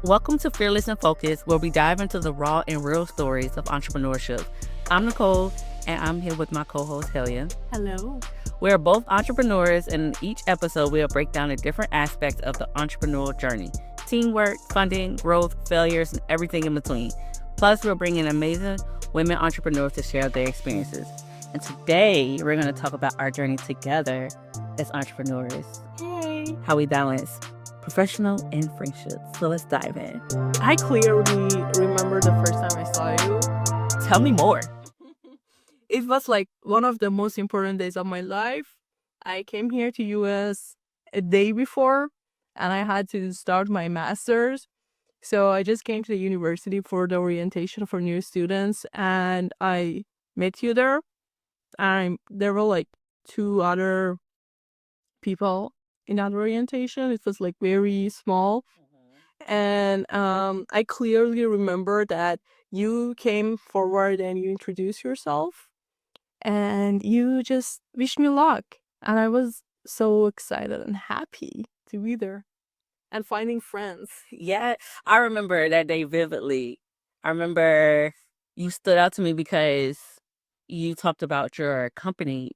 Welcome to Fearless and Focused, where we dive into the raw and real stories of entrepreneurship. I'm Nicole, and I'm here with my co-host, Helia. Hello. We're both entrepreneurs, and in each episode, we'll break down a different aspect of the entrepreneurial journey. Teamwork, funding, growth, failures, and everything in between. Plus, we'll bring in amazing women entrepreneurs to share their experiences. And today, we're going to talk about our journey together as entrepreneurs. Hey. How we balance professional and friendships. So let's dive in. I clearly remember the first time I saw you. Tell me more. It was like one of the most important days of my life. I came here to US a day before and I had to start my master's. So I just came to the university for the orientation for new students and I met you there. And there were like two other people in that orientation. It was like very small. And I clearly remember that you came forward and you introduced yourself and you just wished me luck. And I was so excited and happy to be there and finding friends. Yeah, I remember that day vividly. I remember you stood out to me because you talked about your company.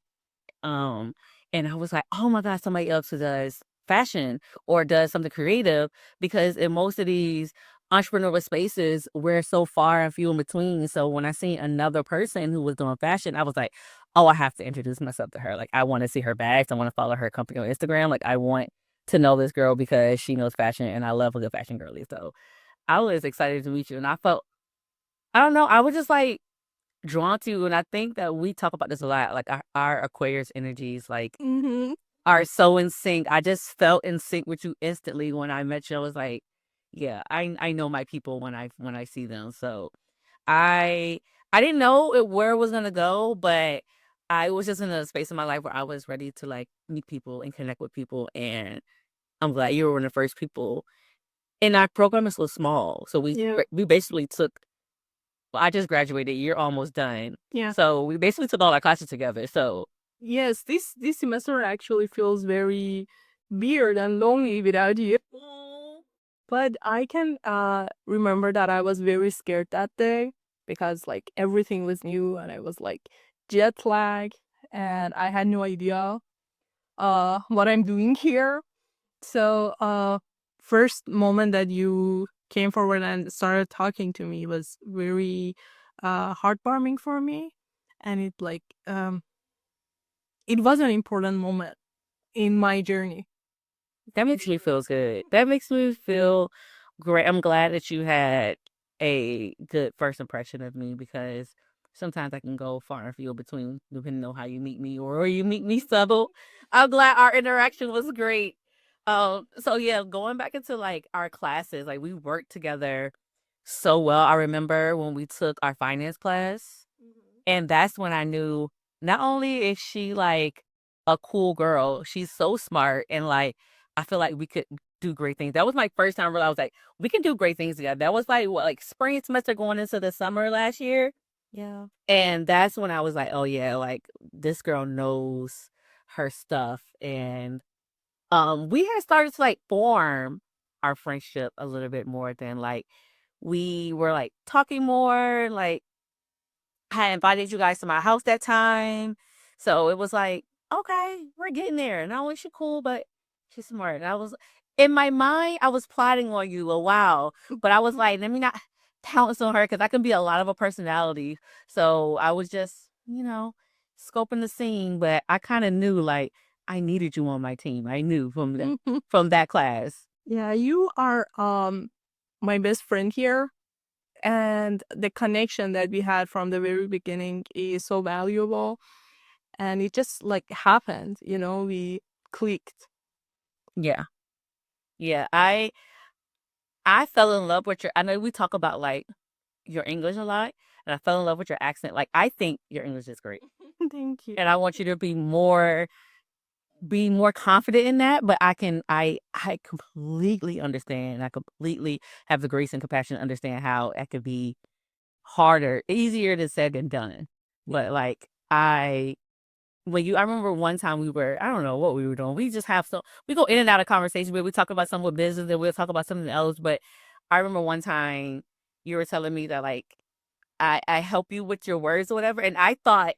And I was like, oh my God, somebody else who does fashion or does something creative, because in most of these entrepreneurial spaces, we're so far and few in between. So when I seen another person who was doing fashion, I was like, oh, I have to introduce myself to her. Like, I want to see her bags. I want to follow her company on Instagram. Like, I want to know this girl because she knows fashion and I love a good fashion girly. So I was excited to meet you. And I felt, I don't know, I was just like drawn to you. And I think that we talk about this a lot. Like our Aquarius energies, like, are so in sync. I just felt in sync with you instantly when I met you. I was like, yeah, I know my people when I see them. So I didn't know where it was gonna go, but I was just in a space in my life where I was ready to like meet people and connect with people. And I'm glad you were one of the first people. And our program is so small, so we basically took. Well, I just graduated. You're almost done. Yeah. So we basically took all our classes together. So yes, this semester actually feels very weird and lonely without you. But I can remember that I was very scared that day because like everything was new and I was like jet lag and I had no idea what I'm doing here. So first moment that you came forward and started talking to me was very heartwarming for me, and it was an important moment in my journey. that makes me feel good. That makes me feel great. I'm glad that you had a good first impression of me, because sometimes I can go far and few between depending on how you meet me or you meet me subtle. I'm glad our interaction was great. So yeah, going back into like our classes, like we worked together so well. I remember when we took our finance class, and that's when I knew not only is she like a cool girl, she's so smart, and like I feel like we could do great things. That was my first time where I was like, we can do great things together. That was like what, like spring semester going into the summer last year. Yeah. And that's when I was like, oh yeah, like this girl knows her stuff. And we had started to like form our friendship a little bit more than like we were like talking more, like I invited you guys to my house that time. So it was like, okay, we're getting there. And I was, she cool, but she's smart. And I was, in my mind, I was plotting on you a while, but I was like, let me not pounce on her because I can be a lot of a personality. So I was just, scoping the scene, but I kind of knew like I needed you on my team. I knew from that class. Yeah, you are my best friend here, and the connection that we had from the very beginning is so valuable, and it just like happened, we clicked. Yeah. Yeah. I fell in love with your, I know we talk about like your English a lot, and I fell in love with your accent. Like, I think your English is great. Thank you. And I want you to be more confident in that, but I completely understand. I completely have the grace and compassion to understand how it could be easier to said than done. But like I remember one time I don't know what we were doing. We just have we go in and out of conversations where we talk about something with business and we'll talk about something else. But I remember one time you were telling me that like I help you with your words or whatever, and I thought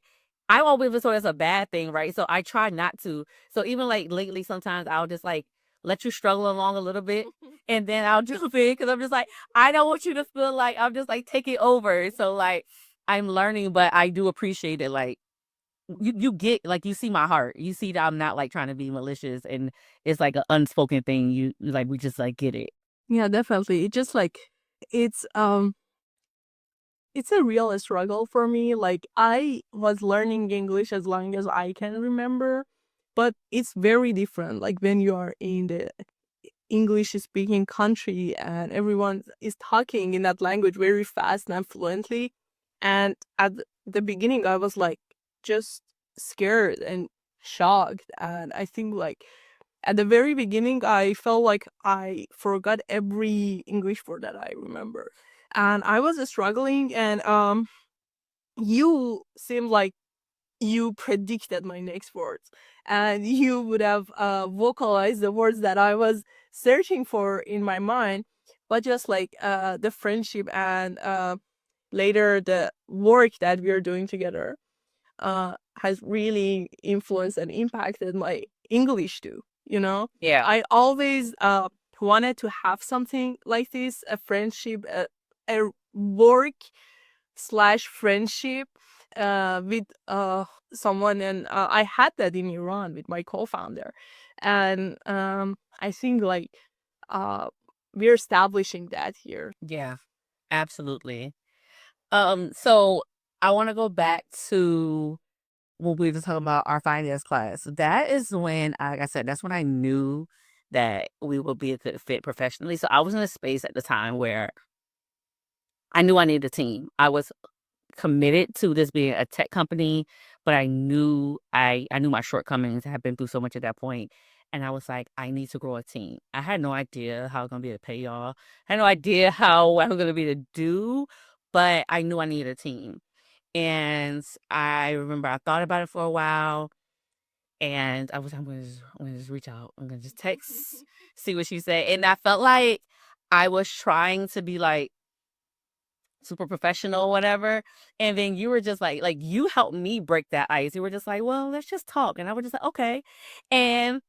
I always was thought it's a bad thing, right? So I try not to. So even like lately, sometimes I'll just like let you struggle along a little bit, and then I'll jump in because I'm just like I don't want you to feel like I'm just like take it over. So like I'm learning, but I do appreciate it. Like you get like you see my heart. You see that I'm not like trying to be malicious, and it's like an unspoken thing. You like we just like get it. Yeah, definitely. It just like it's um it's a real struggle for me. Like I was learning English as long as I can remember, but it's very different. Like when you are in the English speaking country and everyone is talking in that language very fast and fluently. And at the beginning, I was like just scared and shocked. And I think like at the very beginning, I felt like I forgot every English word that I remember. And I was struggling, and you seemed like you predicted my next words, and you would have vocalized the words that I was searching for in my mind. But just like the friendship and later the work that we are doing together has really influenced and impacted my English too. You know, Yeah. I always wanted to have something like this, a friendship, a work slash friendship with someone, and I had that in Iran with my co-founder, and I think like uh, we're establishing that here. Yeah. Absolutely. So I want to go back to when we were talking about our finance class. That is when, like I said, that's when I knew that we would be a good fit professionally. So I was in a space at the time where I knew I needed a team. I was committed to this being a tech company, but I knew my shortcomings. I had been through so much at that point, and I was like, I need to grow a team. I had no idea how I was gonna be to pay y'all. I had no idea how I was gonna be to do, but I knew I needed a team. And I remember I thought about it for a while, and I'm gonna just reach out. I'm gonna just text, see what she said. And I felt like I was trying to be like super professional or whatever. And then you were just like you helped me break that ice. You were just like, well, let's just talk. And I was just like, okay. And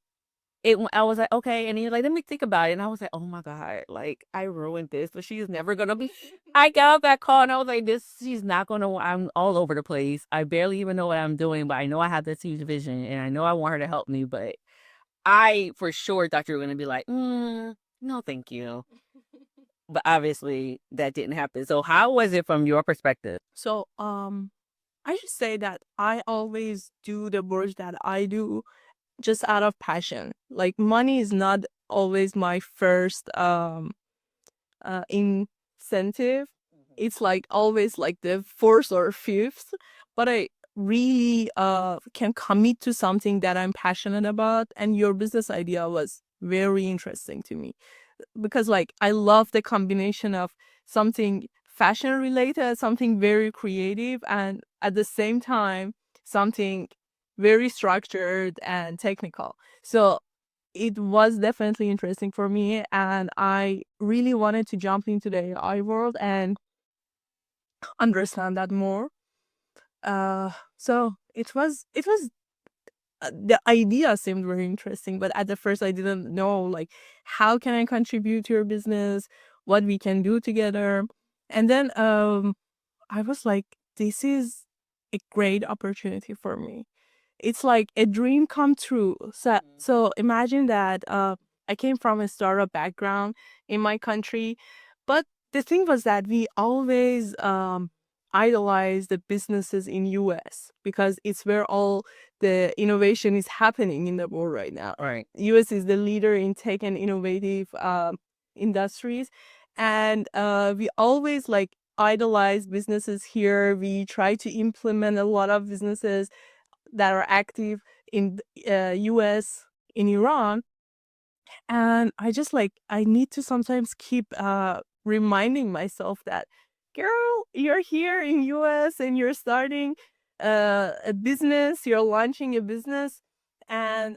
I was like, okay. And you're like, let me think about it. And I was like, oh my God, like I ruined this, but she's never gonna be. I got off that call and I was like, she's not gonna, I'm all over the place. I barely even know what I'm doing, but I know I have this huge vision and I know I want her to help me, but I for sure thought you were gonna be like, no, thank you. But obviously that didn't happen. So how was it from your perspective? So I should say that I always do the work that I do just out of passion. Like money is not always my first incentive. It's like always like the fourth or fifth, but I really can commit to something that I'm passionate about. And your business idea was very interesting to me because like I love the combination of something fashion related, something very creative, and at the same time something very structured and technical. So it was definitely interesting for me, and I really wanted to jump into the AI world and understand that more. So it was the idea seemed very interesting, but at the first I didn't know like how can I contribute to your business, what we can do together. And then I was like, this is a great opportunity for me. It's like a dream come true. So imagine that I came from a startup background in my country, but the thing was that we always idolize the businesses in US because it's where all the innovation is happening in the world right now. Right. US is the leader in tech and innovative industries, and we always like idolize businesses here. We try to implement a lot of businesses that are active in US, in Iran. And I just like I need to sometimes keep reminding myself that, girl, you're here in US and you're starting a business, you're launching a business, and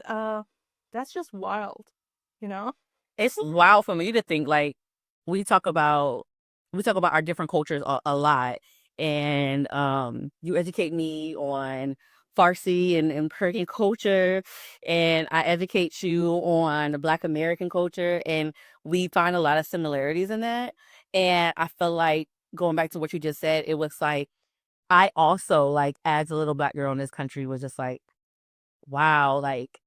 that's just wild, you know. It's wild for me to think like we talk about our different cultures a lot, and you educate me on Farsi and Persian culture, and I educate you on the Black American culture, and we find a lot of similarities in that. And I feel like going back to what you just said, it was like I also like as a little Black girl in this country was just like, wow, like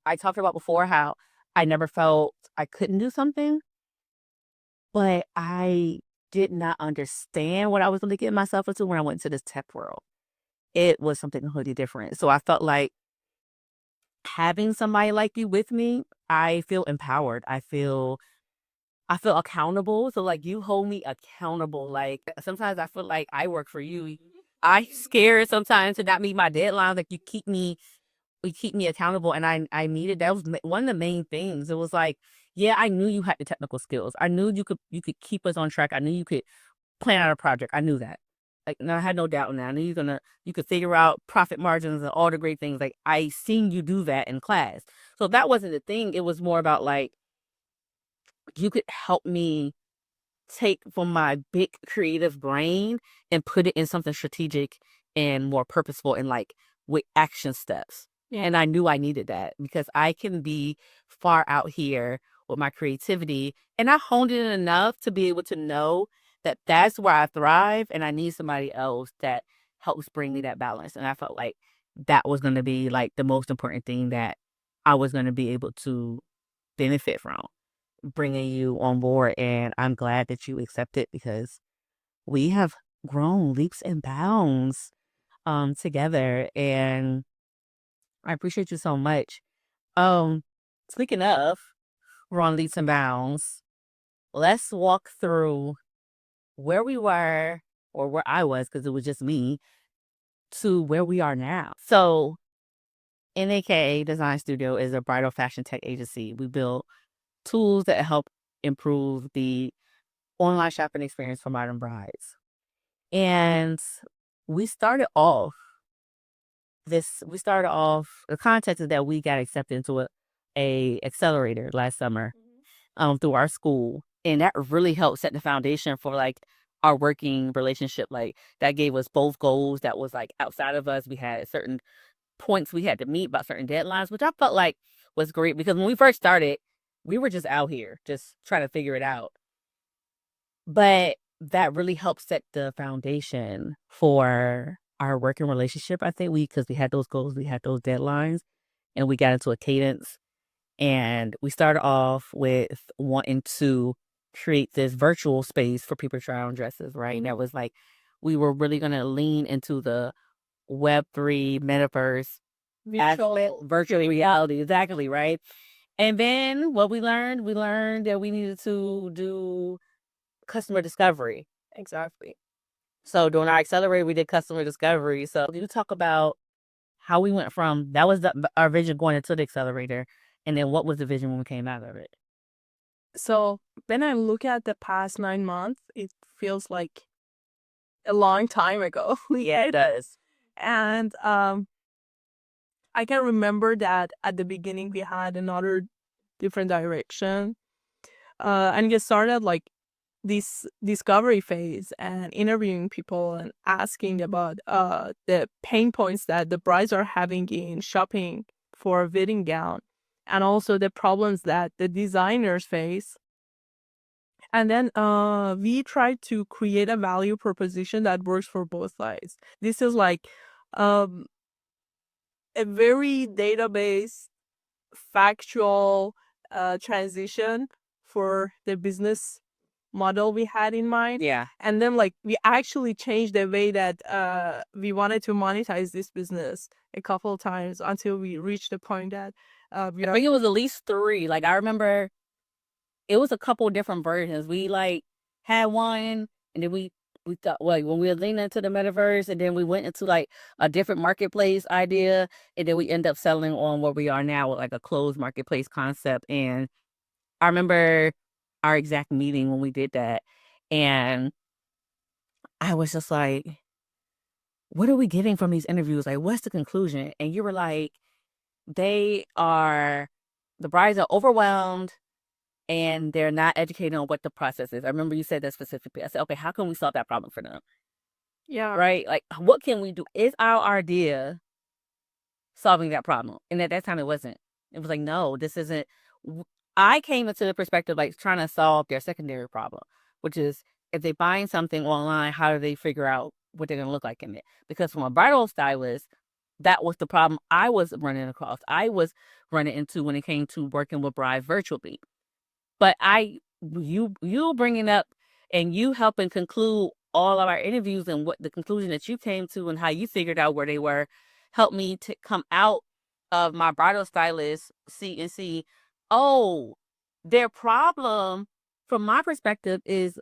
I talked about before how I never felt I couldn't do something, but I did not understand what I was gonna get myself into when I went into this tech world. It was something completely different. So I felt like having somebody like you with me, I feel empowered. I feel accountable. So like you hold me accountable. Like sometimes I feel like I work for you. I scared sometimes to not meet my deadlines. Like you keep me accountable, and I needed that was one of the main things. It was like, yeah, I knew you had the technical skills. I knew you could keep us on track. I knew you could plan out a project. I knew that. Like, no, I had no doubt in that. I knew you could figure out profit margins and all the great things. Like, I seen you do that in class. So that wasn't the thing. It was more about like, you could help me take from my big creative brain and put it in something strategic and more purposeful and like with action steps. Yeah. And I knew I needed that because I can be far out here with my creativity, and I honed it enough to be able to know that that's where I thrive, and I need somebody else that helps bring me that balance. And I felt like that was going to be like the most important thing that I was going to be able to benefit from bringing you on board, and I'm glad that you accepted because we have grown leaps and bounds together, and I appreciate you so much. Um Speaking of we're on leaps and bounds, let's walk through where we were or where I was because it was just me to where we are now. So NAK Design Studio is a bridal fashion tech agency. We build tools that help improve the online shopping experience for modern brides. And we started off the context is that we got accepted into a accelerator last summer through our school. And that really helped set the foundation for like our working relationship. Like that gave us both goals that was like outside of us. We had certain points we had to meet by certain deadlines, which I felt like was great because when we first started, we were just out here just trying to figure it out. But that really helped set the foundation for our working relationship, I think because we had those goals, we had those deadlines, and we got into a cadence. And we started off with wanting to create this virtual space for people to try on dresses, right? And that was like, we were really going to lean into the Web3 metaverse aspect, virtual reality, exactly, right? And then what we learned that we needed to do customer discovery. Exactly. So during our accelerator, we did customer discovery. So you talk about how we went from that was our vision going into the accelerator, and then what was the vision when we came out of it? So when I look at the past 9 months, it feels like a long time ago. Yeah, it does. And I can remember that at the beginning we had another different direction. And it started like this discovery phase and interviewing people and asking about the pain points that the brides are having in shopping for a wedding gown, and also the problems that the designers face. And then we tried to create a value proposition that works for both sides. This is like um, a very database factual transition for the business model we had in mind. Yeah. And then like we actually changed the way that we wanted to monetize this business a couple of times until we reached the point that I think it was at least 3. Like I remember it was a couple different versions. We like had one, and then we thought like when we were leaning into the metaverse, and then we went into like a different marketplace idea, and then we end up settling on where we are now with like a closed marketplace concept. And I remember our exact meeting when we did that, and I was just like, "What are we getting from these interviews? Like, what's the conclusion?" And you were like, "They are the brides are overwhelmed." and they're not educated on what the process is. I remember you said that specifically. I said, okay, how can we solve that problem for them? Yeah. Right? Like, what can we do? Is our idea solving that problem? And at that time, it wasn't. It was like, no, this isn't. I came into the perspective like trying to solve their secondary problem, which is if they buying something online, how do they figure out what they're going to look like in it? Because from a bridal stylist, that was the problem I was running across. I was running into when it came to working with brides virtually. But you bringing up and you helping conclude all of our interviews and what the conclusion that you came to and how you figured out where they were helped me to come out of my bridal stylist seat and see, oh, their problem from my perspective is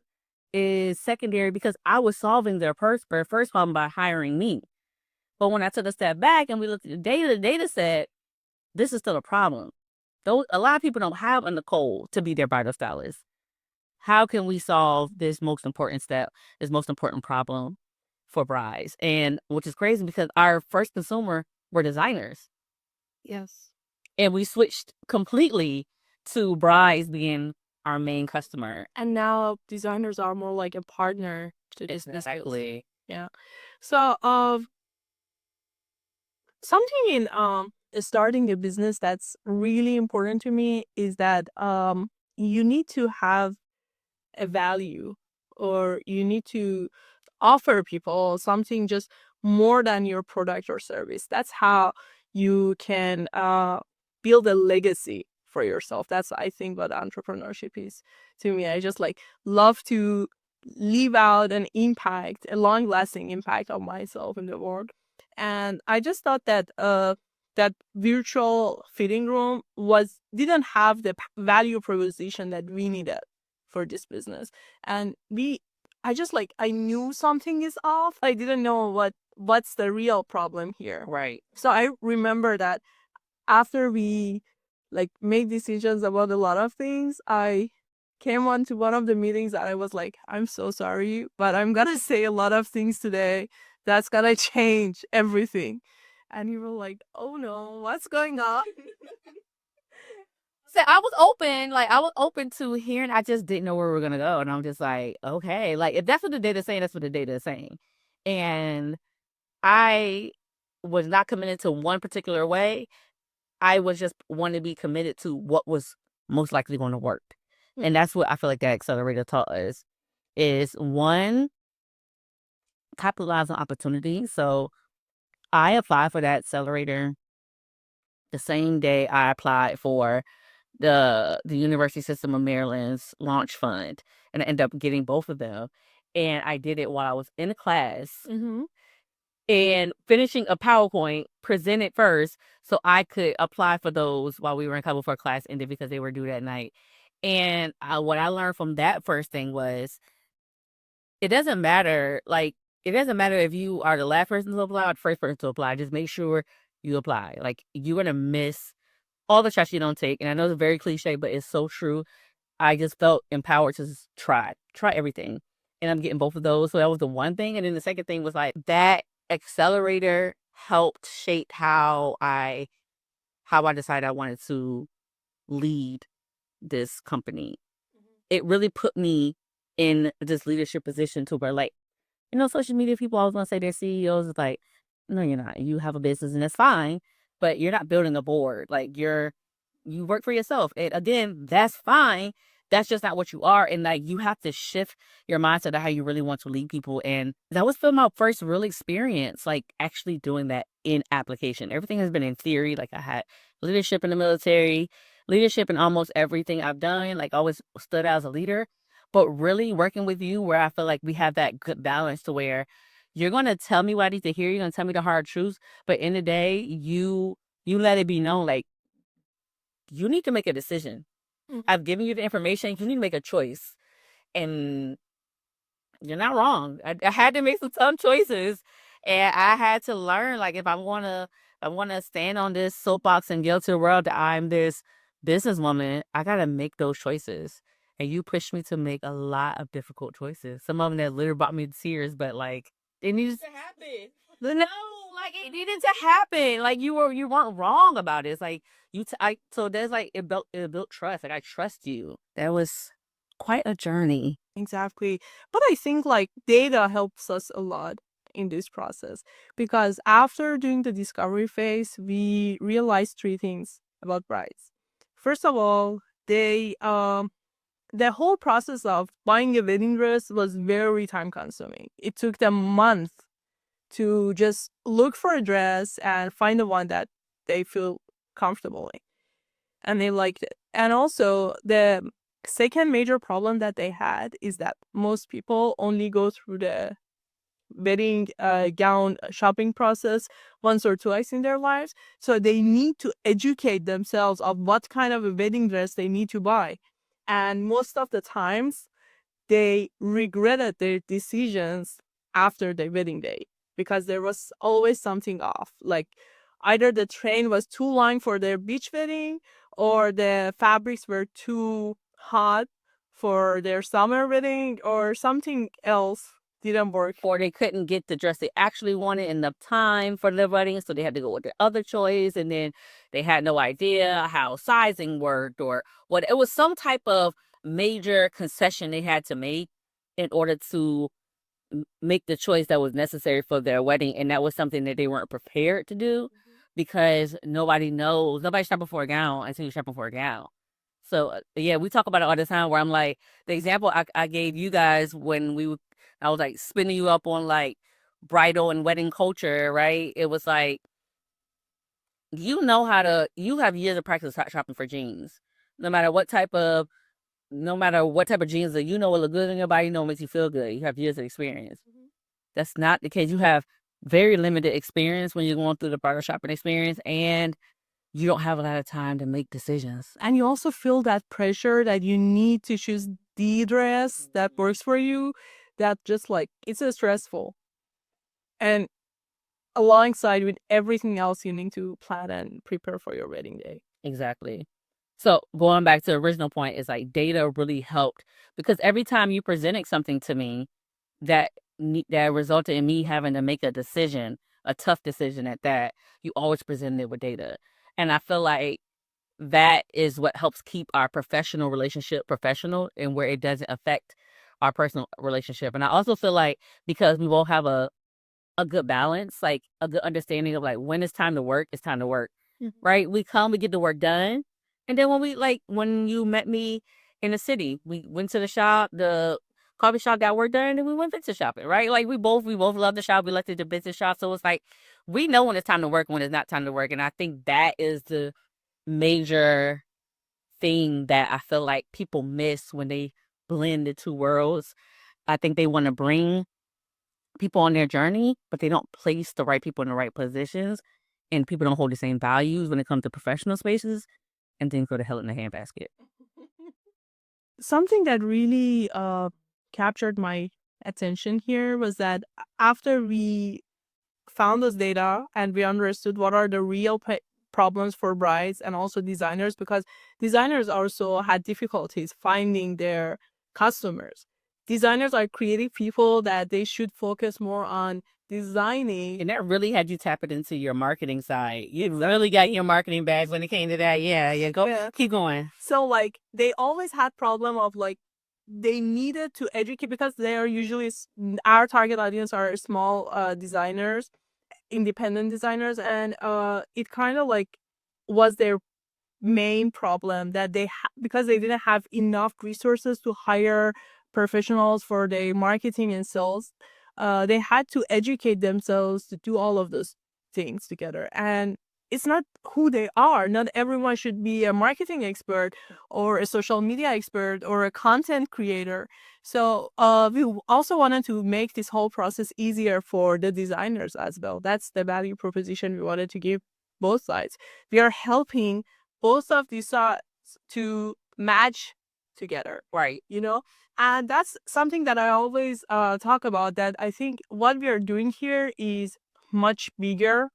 secondary because I was solving their first problem by hiring me. But when I took a step back and we looked at the data said this is still a problem. A lot of people don't have a Nicole to be their bridal stylist. How can we solve this most important step, this most important problem for brides? And which is crazy because our first consumer were designers. Yes. And we switched completely to brides being our main customer. And now designers are more like a partner to this business. Exactly. Yeah. So something in starting a business that's really important to me is that you need to have a value, or you need to offer people something just more than your product or service. That's how you can build a legacy for yourself. That's, I think, what entrepreneurship is to me. I just like love to leave out an impact, a long lasting impact on myself in the world. And I just thought that that virtual fitting room didn't have the value proposition that we needed for this business. And I just like, I knew something is off. I didn't know what's the real problem here. Right. So I remember that after we like made decisions about a lot of things, I came on to one of the meetings and I was like, I'm so sorry, but I'm gonna say a lot of things today that's gonna change everything. And you were like, oh no, what's going on? So I was open to hearing. I just didn't know where we were gonna go, and I'm just like, okay, like if that's what the data is saying, that's what the data is saying, and I was not committed to one particular way. I was just wanting to be committed to what was most likely going to work, and that's what I feel like that accelerator taught us is one, capitalize on opportunity. So I applied for that accelerator the same day I applied for the University System of Maryland's launch fund, and I ended up getting both of them. And I did it while I was in a class and finishing a PowerPoint presented first, so I could apply for those while we were in couple before class ended because they were due that night. And what I learned from that first thing was it doesn't matter. Like it doesn't matter if you are the last person to apply or the first person to apply. Just make sure you apply. Like you're gonna miss all the shots you don't take. And I know it's very cliche, but it's so true. I just felt empowered to just try everything. And I'm getting both of those. So that was the one thing. And then the second thing was like that accelerator helped shape how I decided I wanted to lead this company. It really put me in this leadership position to where like, social media people always want to say they're CEOs. It's like, no, you're not. You have a business and that's fine, but you're not building a board. Like you work for yourself. And again, that's fine. That's just not what you are. And like you have to shift your mindset to how you really want to lead people. And that was for my first real experience, like actually doing that in application. Everything has been in theory. Like I had leadership in the military, leadership in almost everything I've done, like always stood out as a leader. But really working with you where I feel like we have that good balance to where you're going to tell me what I need to hear. You're going to tell me the hard truths. But in the day, you let it be known, like, you need to make a decision. I've given you the information. You need to make a choice. And you're not wrong. I had to make some tough choices. And I had to learn, like, if I wanna stand on this soapbox and yell to the world that I'm this businesswoman, I gotta make those choices. And you pushed me to make a lot of difficult choices. Some of them that literally brought me to tears, but like it needs to happen. No, like it needed to happen. Like you weren't wrong about it. It's like so there's like it built trust. Like I trust you. That was quite a journey. Exactly. But I think like data helps us a lot in this process because after doing the discovery phase, we realized three things about brides. First of all, the whole process of buying a wedding dress was very time consuming. It took them months to just look for a dress and find the one that they feel comfortable in and they liked it. And also, the second major problem that they had is that most people only go through the wedding gown shopping process once or twice in their lives. So they need to educate themselves of what kind of a wedding dress they need to buy. And most of the times, they regretted their decisions after the wedding day because there was always something off. Like either the train was too long for their beach wedding or the fabrics were too hot for their summer wedding or something else didn't work. Or they couldn't get the dress they actually wanted enough time for their wedding, so they had to go with the other choice, and then they had no idea how sizing worked or what. It was some type of major concession they had to make in order to make the choice that was necessary for their wedding, and that was something that they weren't prepared to do because nobody knows. Nobody's shopping for a gown until you're shopping for a gown. So yeah, we talk about it all the time. Where I'm like, the example I gave you guys when I was like spinning you up on like bridal and wedding culture, right? It was like you have years of practice shopping for jeans, no matter what type of jeans that you know will look good on your body, you know makes you feel good. You have years of experience. That's not the case. You have very limited experience when you're going through the bridal shopping experience, and you don't have a lot of time to make decisions. And you also feel that pressure that you need to choose the dress that works for you. That just like it's a stressful. And alongside with everything else you need to plan and prepare for your wedding day. Exactly. So going back to the original point is like data really helped because every time you presented something to me that that resulted in me having to make a decision, a tough decision at that, you always presented it with data. And I feel like that is what helps keep our professional relationship professional and where it doesn't affect our personal relationship. And I also feel like because we both have a good balance, like a good understanding of like when it's time to work, it's time to work. Right? We come, we get the work done. And then when you met me in the city, we went to the coffee shop, got work done, and then we went business shopping, right? Like we both love the shop, we like the business shop. So it's like we know when it's time to work, when it's not time to work. And I think that is the major thing that I feel like people miss when they blend the two worlds. I think they want to bring people on their journey, but they don't place the right people in the right positions, and people don't hold the same values when it comes to professional spaces, and things go to hell in the handbasket. Something that really captured my attention here was that after we found this data and we understood what are the real problems for brides and also designers, because designers also had difficulties finding their customers. Designers are creative people that they should focus more on designing. And that really had you tap it into your marketing side. You really got your marketing bags when it came to that. Yeah, yeah. Go, Yeah. keep going. So like they always had problem of like they needed to educate because they are usually our target audience are small designers, independent designers, and it kind of like was their main problem that because they didn't have enough resources to hire professionals for their marketing and sales. They had to educate themselves to do all of those things together, and it's not who they are. Not everyone should be a marketing expert or a social media expert or a content creator. So we also wanted to make this whole process easier for the designers as well. That's the value proposition we wanted to give both sides. We are helping both of these sides to match together, Right. and that's something that I always talk about, that I think what we are doing here is much bigger,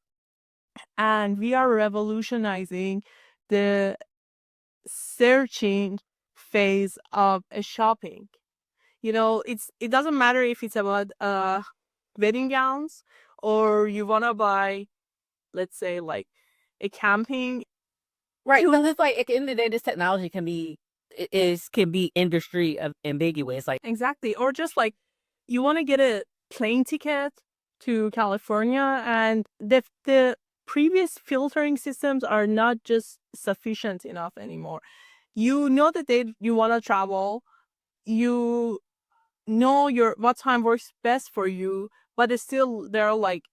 and we are revolutionizing the searching phase of a shopping. It doesn't matter if it's about wedding gowns or you want to buy, let's say, like a camping. Right. Because it's like at the end of the day, this technology can be industry ambiguous. Like Exactly. Or just like you want to get a plane ticket to California, and the previous filtering systems are not just sufficient enough anymore. You know that you want to travel. You know what time works best for you, but it's still there are like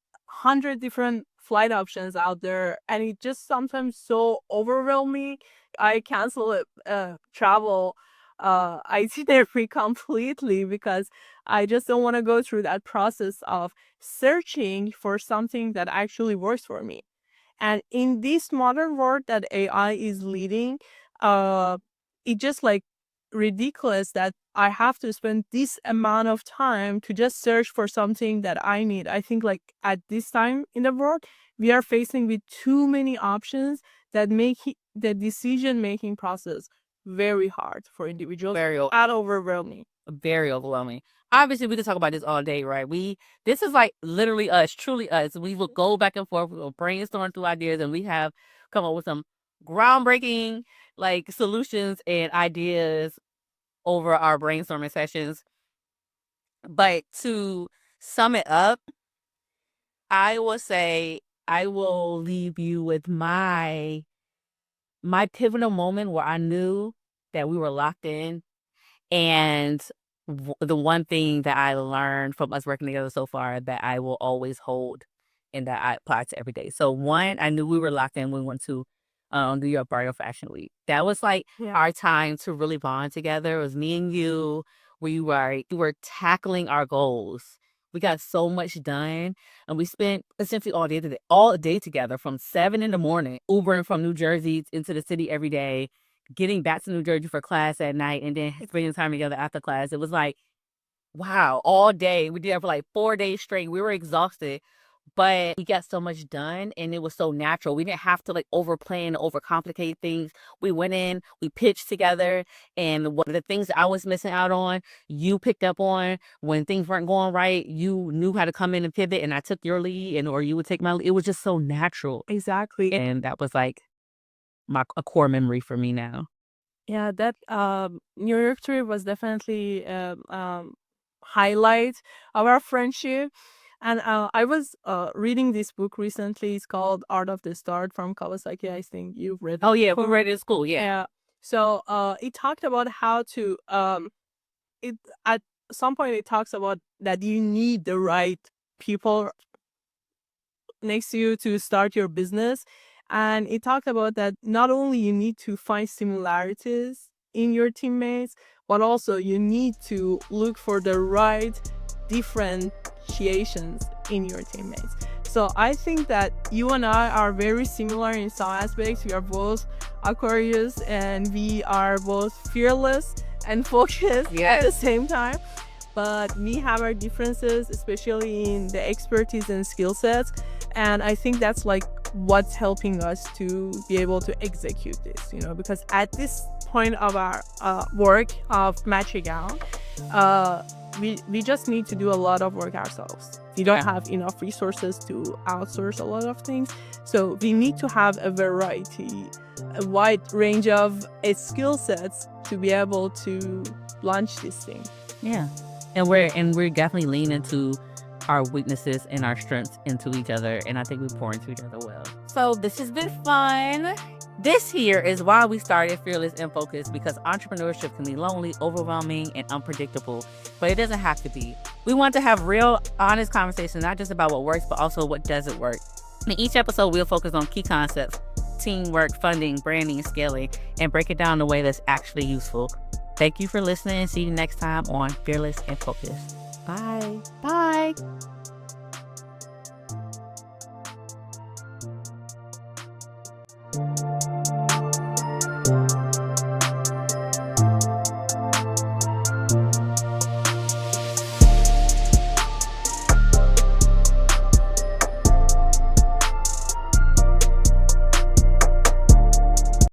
100 different flight options out there, and it just sometimes so overwhelming. I cancel it, travel itinerary completely because I just don't want to go through that process of searching for something that actually works for me. And in this modern world that AI is leading, it just like ridiculous that I have to spend this amount of time to just search for something that I need. I think like at this time in the world, we are facing with too many options that make the decision making process very hard for individuals and overwhelming. very overwhelming. Obviously, we could talk about this all day, right? This is like literally us, truly us. We will go back and forth, we will brainstorm through ideas, and we have come up with some groundbreaking like solutions and ideas over our brainstorming sessions. But to sum it up, I will say I will leave you with my pivotal moment where I knew that we were locked in. And the one thing that I learned from us working together so far that I will always hold and that I apply to every day. So one, I knew we were locked in when we went to New York Bridal Fashion Week. That was like our time to really bond together. It was me and you. We were tackling our goals. We got so much done, and we spent essentially all day together from 7 in the morning, Ubering from New Jersey into the city every day, getting back to New Jersey for class at night, and then spending time together after class. It was like, wow, all day. We did that for like 4 days straight. We were exhausted, but we got so much done, and it was so natural. We didn't have to like overplan, overcomplicate things. We went in, we pitched together, and what the things that I was missing out on, you picked up on. When things weren't going right, you knew how to come in and pivot, and I took your lead, or you would take my lead. It was just so natural. Exactly. And that was like a core memory for me now. Yeah, that New York trip was definitely highlight of our friendship. And I was reading this book recently. It's called Art of the Start from Kawasaki. I think you've read it. Oh yeah, we read it in school. Yeah. Yeah. So it talked about how to it at some point it talks about that you need the right people next to you to start your business. And it talked about that not only you need to find similarities in your teammates, but also you need to look for the right differentiations in your teammates. So I think that you and I are very similar in some aspects. We are both Aquarius, and we are both fearless and focused at the same time. But we have our differences, especially in the expertise and skill sets. And I think that's like what's helping us to be able to execute this, because at this point of our work of matching out, we just need to do a lot of work ourselves. We don't have enough resources to outsource a lot of things. So we need to have a wide range of skill sets to be able to launch this thing. Yeah. And we're definitely leaning into our weaknesses and our strengths into each other. And I think we pour into each other well. So this has been fun. This here is why we started Fearless and Focused, because entrepreneurship can be lonely, overwhelming, and unpredictable, but it doesn't have to be. We want to have real, honest conversations, not just about what works, but also what doesn't work. In each episode, we'll focus on key concepts: teamwork, funding, branding, and scaling, and break it down in a way that's actually useful. Thank you for listening. See you next time on Fearless and Focused. Bye. Bye.